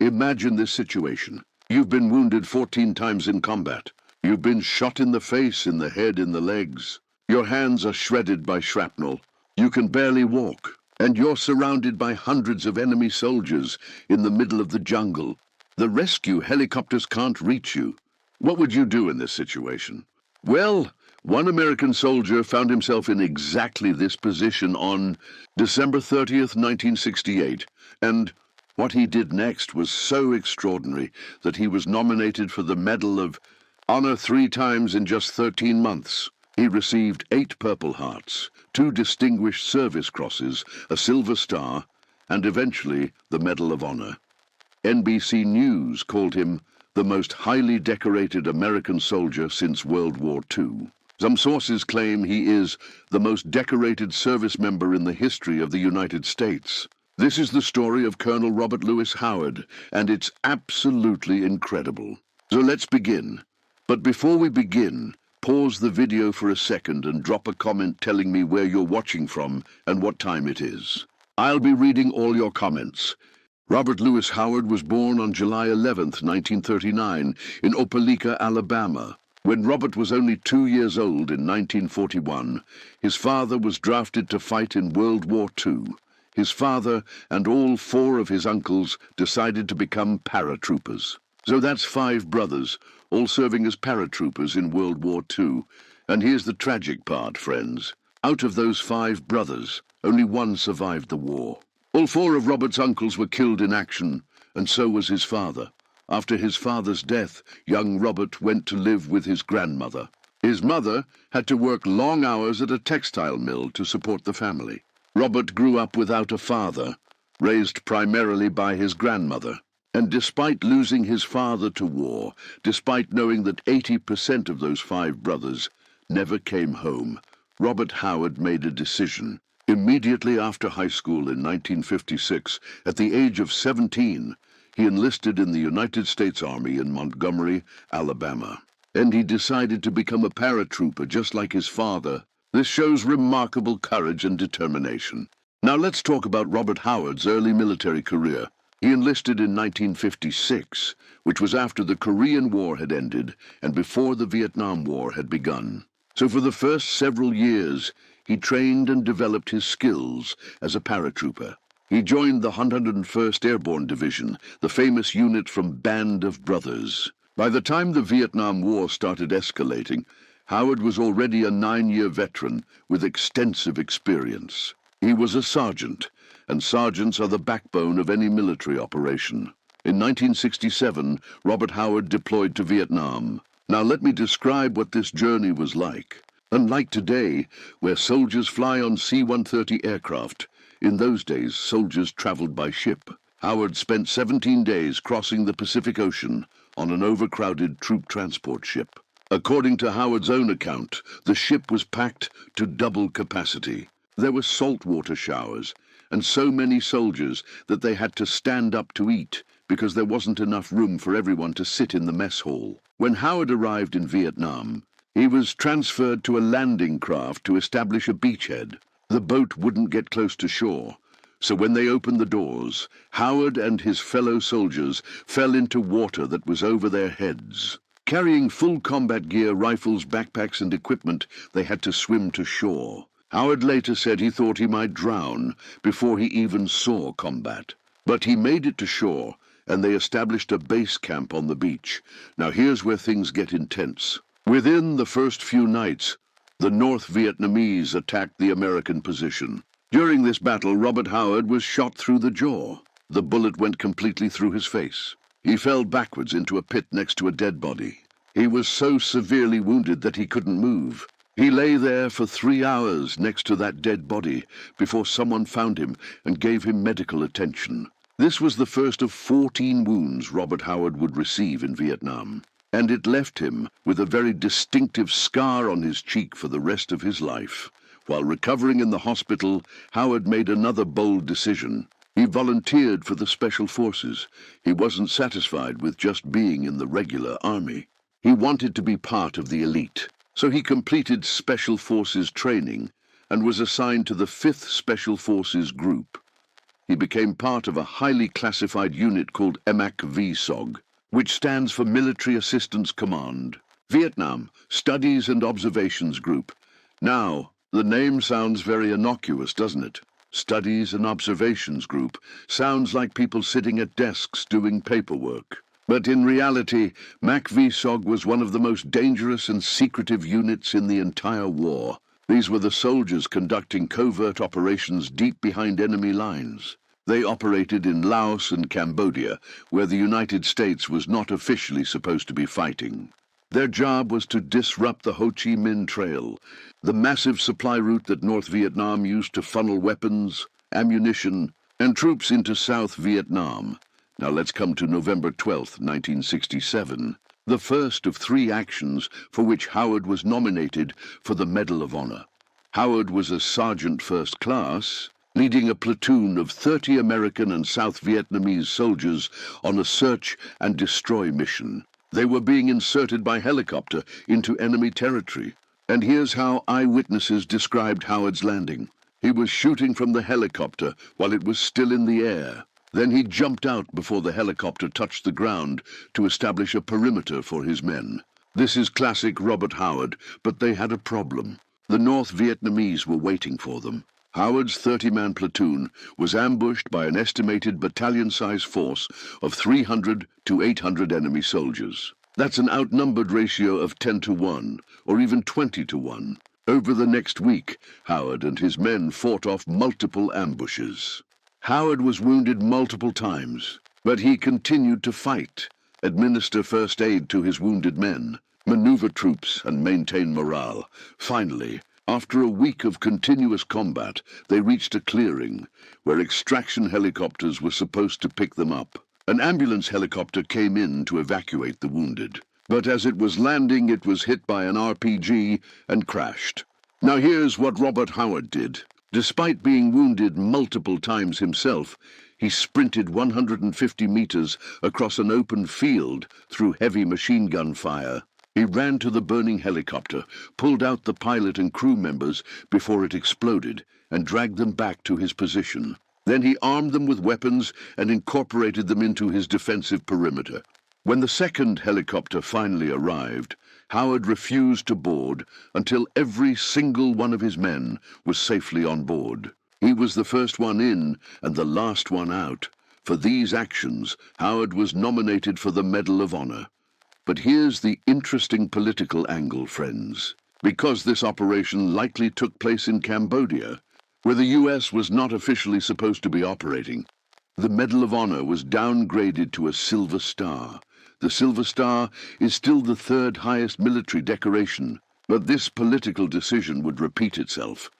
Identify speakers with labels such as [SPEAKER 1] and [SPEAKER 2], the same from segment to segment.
[SPEAKER 1] Imagine this situation. You've been wounded 14 times in combat. You've been shot in the face, in the head, in the legs. Your hands are shredded by shrapnel. You can barely walk. And you're surrounded by hundreds of enemy soldiers in the middle of the jungle. The rescue helicopters can't reach you. What would you do in this situation? Well, one American soldier found himself in exactly this position on December 30th, 1968, and what he did next was so extraordinary that he was nominated for the Medal of Honor 3 times in just 13 months. He received 8 Purple Hearts, 2 Distinguished Service Crosses, a Silver Star, and eventually the Medal of Honor. NBC News called him the most highly decorated American soldier since World War II. Some sources claim he is the most decorated service member in the history of the United States. This is the story of Colonel Robert Lewis Howard, and it's absolutely incredible. So let's begin. But before we begin, pause the video for a second and drop a comment telling me where you're watching from and what time it is. I'll be reading all your comments. Robert Lewis Howard was born on July 11th, 1939, in Opelika, Alabama. When Robert was only 2 years old in 1941, his father was drafted to fight in World War II. His father and all 4 of his uncles decided to become paratroopers. So that's 5 brothers, all serving as paratroopers in World War II. And here's the tragic part, friends. Out of those 5 brothers, only 1 survived the war. All 4 of Robert's uncles were killed in action, and so was his father. After his father's death, young Robert went to live with his grandmother. His mother had to work long hours at a textile mill to support the family. Robert grew up without a father, raised primarily by his grandmother. And despite losing his father to war, despite knowing that 80% of those 5 brothers never came home, Robert Howard made a decision. Immediately after high school in 1956, at the age of 17, he enlisted in the United States Army in Montgomery, Alabama. And he decided to become a paratrooper just like his father. This shows remarkable courage and determination. Now let's talk about Robert Howard's early military career. He enlisted in 1956, which was after the Korean War had ended and before the Vietnam War had begun. So for the first several years, he trained and developed his skills as a paratrooper. He joined the 101st Airborne Division, the famous unit from Band of Brothers. By the time the Vietnam War started escalating, Howard was already a 9-year veteran with extensive experience. He was a sergeant, and sergeants are the backbone of any military operation. In 1967, Robert Howard deployed to Vietnam. Now let me describe what this journey was like. Unlike today, where soldiers fly on C-130 aircraft, in those days soldiers traveled by ship. Howard spent 17 days crossing the Pacific Ocean on an overcrowded troop transport ship. According to Howard's own account, the ship was packed to double capacity. There were saltwater showers, and so many soldiers that they had to stand up to eat because there wasn't enough room for everyone to sit in the mess hall. When Howard arrived in Vietnam, he was transferred to a landing craft to establish a beachhead. The boat wouldn't get close to shore, so when they opened the doors, Howard and his fellow soldiers fell into water that was over their heads. Carrying full combat gear, rifles, backpacks, and equipment, they had to swim to shore. Howard later said he thought he might drown before he even saw combat. But he made it to shore, and they established a base camp on the beach. Now here's where things get intense. Within the first few nights, the North Vietnamese attacked the American position. During this battle, Robert Howard was shot through the jaw. The bullet went completely through his face. He fell backwards into a pit next to a dead body. He was so severely wounded that he couldn't move. He lay there for 3 hours next to that dead body before someone found him and gave him medical attention. This was the first of 14 wounds Robert Howard would receive in Vietnam, and it left him with a very distinctive scar on his cheek for the rest of his life. While recovering in the hospital, Howard made another bold decision. He volunteered for the Special Forces. He wasn't satisfied with just being in the regular army. He wanted to be part of the elite. So he completed Special Forces training and was assigned to the 5th Special Forces Group. he became part of a highly classified unit called MACV-SOG, which stands for Military Assistance Command. Vietnam Studies and Observations Group. Now, the name sounds very innocuous, doesn't it? Studies and Observations Group sounds like people sitting at desks doing paperwork. But in reality, MACV-SOG was one of the most dangerous and secretive units in the entire war. These were the soldiers conducting covert operations deep behind enemy lines. They operated in Laos and Cambodia, where the United States was not officially supposed to be fighting. Their job was to disrupt the Ho Chi Minh Trail, the massive supply route that North Vietnam used to funnel weapons, ammunition, and troops into South Vietnam. Now let's come to November 12, 1967, the first of 3 actions for which Howard was nominated for the Medal of Honor. Howard was a Sergeant First Class, leading a platoon of 30 American and South Vietnamese soldiers on a search and destroy mission. They were being inserted by helicopter into enemy territory. And here's how eyewitnesses described Howard's landing. He was shooting from the helicopter while it was still in the air. Then he jumped out before the helicopter touched the ground to establish a perimeter for his men. This is classic Robert Howard, but they had a problem. The North Vietnamese were waiting for them. Howard's 30-man platoon was ambushed by an estimated battalion-size force of 300 to 800 enemy soldiers. That's an outnumbered ratio of 10 to 1, or even 20 to 1. Over the next week, Howard and his men fought off multiple ambushes. Howard was wounded multiple times, but he continued to fight, administer first aid to his wounded men, maneuver troops, and maintain morale. Finally, after a week of continuous combat, they reached a clearing where extraction helicopters were supposed to pick them up. An ambulance helicopter came in to evacuate the wounded, but as it was landing, it was hit by an RPG and crashed. Now here's what Robert Howard did. Despite being wounded multiple times himself, he sprinted 150 meters across an open field through heavy machine gun fire. He ran to the burning helicopter, pulled out the pilot and crew members before it exploded, and dragged them back to his position. Then he armed them with weapons and incorporated them into his defensive perimeter. When the second helicopter finally arrived, Howard refused to board until every single one of his men was safely on board. He was the first one in and the last one out. For these actions, Howard was nominated for the Medal of Honor. But here's the interesting political angle, friends. Because this operation likely took place in Cambodia, where the U.S. was not officially supposed to be operating, the Medal of Honor was downgraded to a Silver Star. The Silver Star is still the 3rd highest military decoration, but this political decision would repeat itself.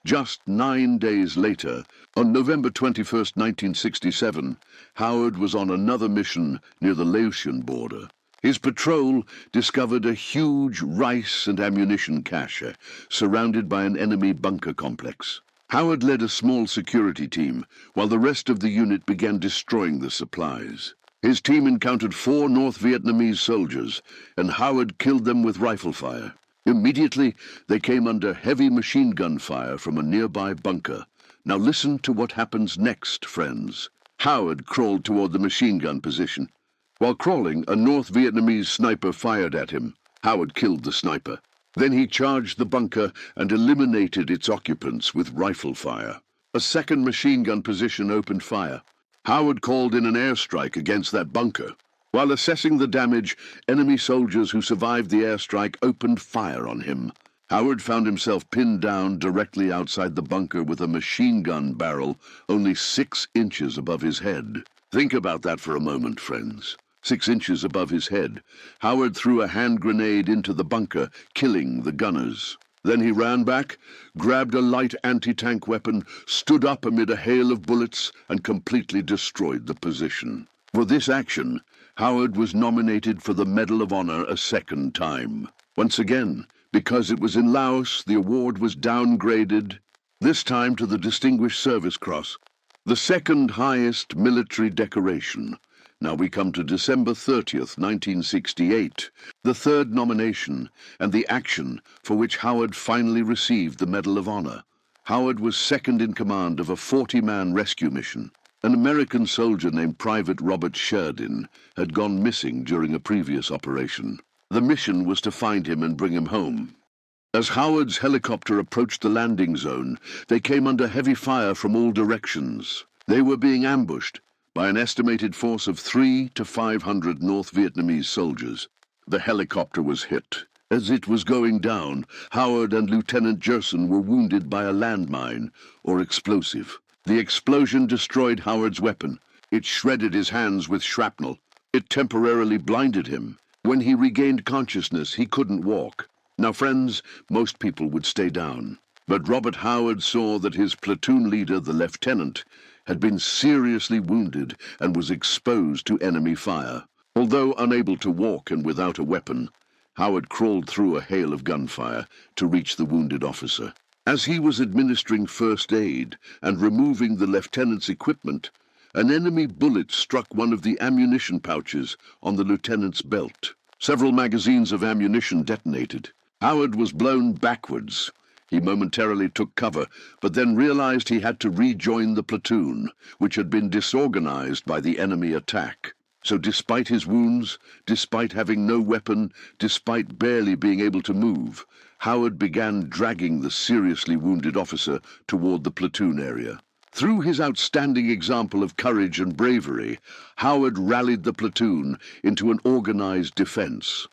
[SPEAKER 1] Just 9 days later, on November 21, 1967, Howard was on another mission near the Laotian border. His patrol discovered a huge rice and ammunition cache surrounded by an enemy bunker complex. Howard led a small security team while the rest of the unit began destroying the supplies. His team encountered 4 North Vietnamese soldiers, and Howard killed them with rifle fire. Immediately, they came under heavy machine gun fire from a nearby bunker. Now listen to what happens next, friends. Howard crawled toward the machine gun position. While crawling, a North Vietnamese sniper fired at him. Howard killed the sniper. Then he charged the bunker and eliminated its occupants with rifle fire. A second machine gun position opened fire. Howard called in an airstrike against that bunker. While assessing the damage, enemy soldiers who survived the airstrike opened fire on him. Howard found himself pinned down directly outside the bunker with a machine gun barrel only 6 inches above his head. Think about that for a moment, friends. 6 inches above his head. Howard threw a hand grenade into the bunker, killing the gunners. Then he ran back, grabbed a light anti-tank weapon, stood up amid a hail of bullets, and completely destroyed the position. For this action, Howard was nominated for the Medal of Honor a second time. Once again, because it was in Laos, the award was downgraded, this time to the Distinguished Service Cross, the 2nd highest military decoration. Now we come to December 30th, 1968, the 3rd nomination and the action for which Howard finally received the Medal of Honor. Howard was second in command of a 40-man rescue mission. An American soldier named Private Robert Sheridan had gone missing during a previous operation. The mission was to find him and bring him home. As Howard's helicopter approached the landing zone, they came under heavy fire from all directions. They were being ambushed by an estimated force of 300 to 500 North Vietnamese soldiers. The helicopter was hit. As it was going down, Howard and Lieutenant Gerson were wounded by a landmine or explosive. The explosion destroyed Howard's weapon. It shredded his hands with shrapnel. It temporarily blinded him. When he regained consciousness, he couldn't walk. Now, friends, most people would stay down. But Robert Howard saw that his platoon leader, the lieutenant, had been seriously wounded and was exposed to enemy fire. Although unable to walk and without a weapon, Howard crawled through a hail of gunfire to reach the wounded officer. As he was administering first aid and removing the lieutenant's equipment, an enemy bullet struck one of the ammunition pouches on the lieutenant's belt. Several magazines of ammunition detonated. Howard was blown backwards. He momentarily took cover, but then realized he had to rejoin the platoon, which had been disorganized by the enemy attack. So despite his wounds, despite having no weapon, despite barely being able to move, Howard began dragging the seriously wounded officer toward the platoon area. Through his outstanding example of courage and bravery, Howard rallied the platoon into an organized defense.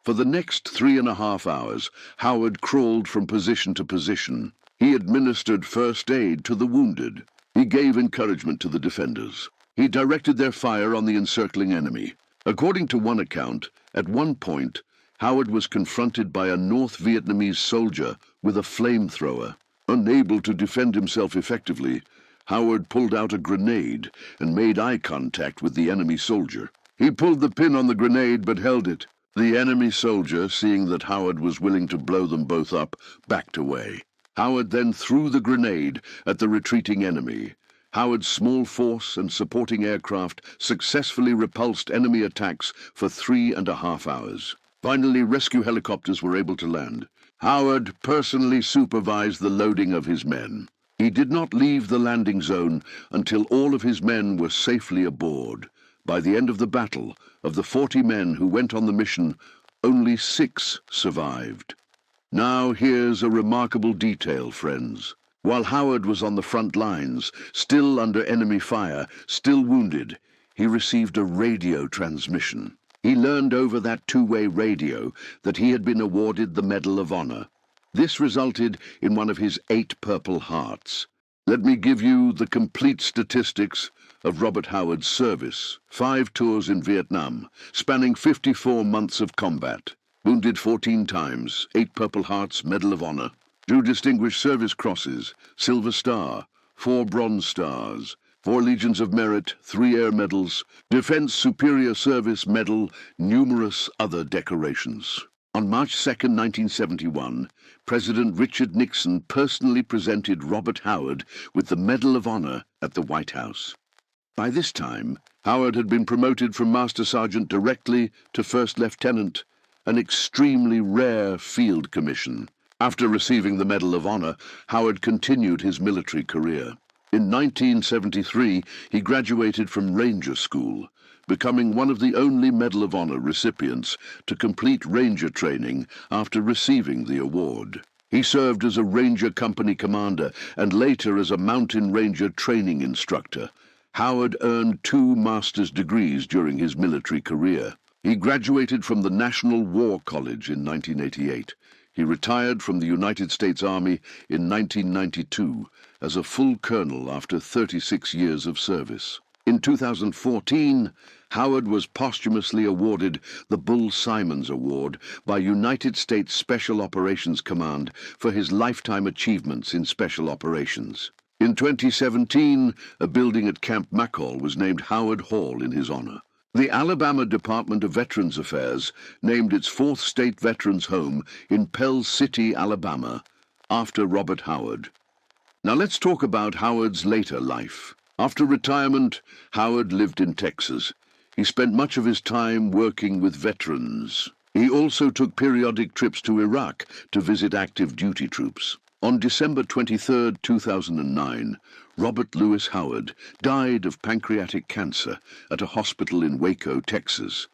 [SPEAKER 1] For the next 3.5 hours, Howard crawled from position to position. He administered first aid to the wounded. He gave encouragement to the defenders. He directed their fire on the encircling enemy. According to one account, at one point, Howard was confronted by a North Vietnamese soldier with a flamethrower. Unable to defend himself effectively, Howard pulled out a grenade and made eye contact with the enemy soldier. He pulled the pin on the grenade but held it. The enemy soldier, seeing that Howard was willing to blow them both up, backed away. Howard then threw the grenade at the retreating enemy. Howard's small force and supporting aircraft successfully repulsed enemy attacks for 3.5 hours. Finally, rescue helicopters were able to land. Howard personally supervised the loading of his men. He did not leave the landing zone until all of his men were safely aboard. By the end of the battle, of the 40 men who went on the mission, only 6 survived. Now here's a remarkable detail, friends. While Howard was on the front lines, still under enemy fire, still wounded, he received a radio transmission. He learned over that two-way radio that he had been awarded the Medal of Honor. This resulted in one of his 8 Purple Hearts. Let me give you the complete statistics of Robert Howard's service. 5 tours in Vietnam, spanning 54 months of combat. Wounded 14 times, 8 Purple Hearts, Medal of Honor. 2 Distinguished Service Crosses, Silver Star, 4 Bronze Stars, 4 Legions of Merit, 3 Air Medals, Defense Superior Service Medal, numerous other decorations. On March 2, 1971, President Richard Nixon personally presented Robert Howard with the Medal of Honor at the White House. By this time, Howard had been promoted from Master Sergeant directly to First Lieutenant, an extremely rare field commission. After receiving the Medal of Honor, Howard continued his military career. In 1973, he graduated from Ranger School, becoming one of the only Medal of Honor recipients to complete Ranger training after receiving the award. He served as a Ranger Company commander and later as a Mountain Ranger training instructor. Howard earned 2 master's degrees during his military career. He graduated from the National War College in 1988. He retired from the United States Army in 1992 as a full colonel after 36 years of service. In 2014, Howard was posthumously awarded the Bull Simons Award by United States Special Operations Command for his lifetime achievements in special operations. In 2017, a building at Camp McCall was named Howard Hall in his honor. The Alabama Department of Veterans Affairs named its 4th state veterans home in Pell City, Alabama, after Robert Howard. Now let's talk about Howard's later life. After retirement, Howard lived in Texas. He spent much of his time working with veterans. He also took periodic trips to Iraq to visit active duty troops. On December 23, 2009, Robert Louis Howard died of pancreatic cancer at a hospital in Waco, Texas.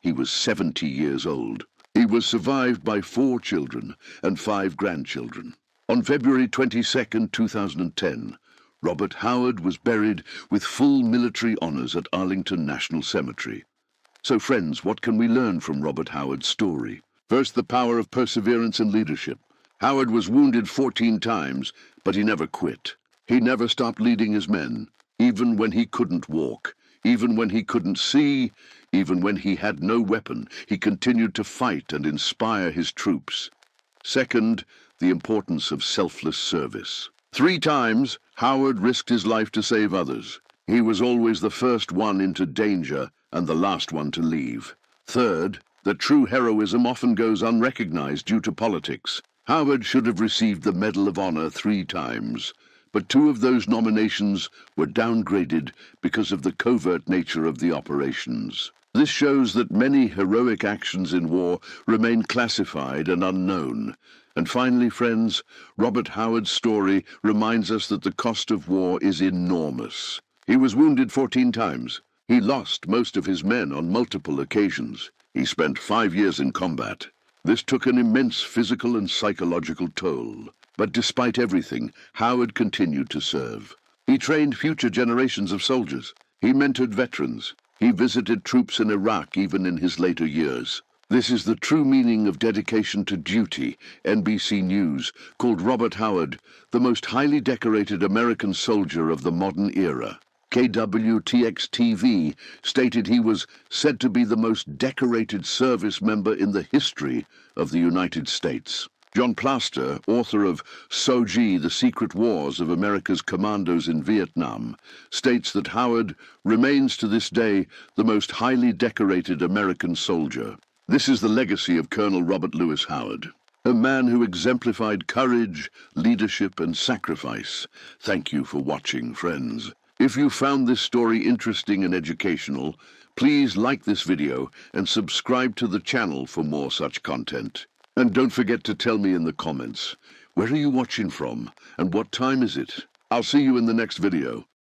[SPEAKER 1] He was 70 years old. He was survived by 4 children and 5 grandchildren. On February 22, 2010, Robert Howard was buried with full military honors at Arlington National Cemetery. So friends, what can we learn from Robert Howard's story? First, the power of perseverance and leadership. Howard was wounded 14 times, but he never quit. He never stopped leading his men, even when he couldn't walk, even when he couldn't see, even when he had no weapon. He continued to fight and inspire his troops. Second, the importance of selfless service. 3 times, Howard risked his life to save others. He was always the first one into danger and the last one to leave. Third, that true heroism often goes unrecognized due to politics. Howard should have received the Medal of Honor 3 times, but 2 of those nominations were downgraded because of the covert nature of the operations. This shows that many heroic actions in war remain classified and unknown. And finally, friends, Robert Howard's story reminds us that the cost of war is enormous. He was wounded 14 times. He lost most of his men on multiple occasions. He spent 5 years in combat. This took an immense physical and psychological toll. But despite everything, Howard continued to serve. He trained future generations of soldiers. He mentored veterans. He visited troops in Iraq even in his later years. This is the true meaning of dedication to duty. NBC News called Robert Howard the most highly decorated American soldier of the modern era. KWTX-TV stated he was said to be the most decorated service member in the history of the United States. John Plaster, author of SOG, The Secret Wars of America's Commandos in Vietnam, states that Howard remains to this day the most highly decorated American soldier. This is the legacy of Colonel Robert Louis Howard, a man who exemplified courage, leadership, and sacrifice. Thank you for watching, friends. If you found this story interesting and educational, please like this video and subscribe to the channel for more such content. And don't forget to tell me in the comments, where are you watching from and what time is it? I'll see you in the next video.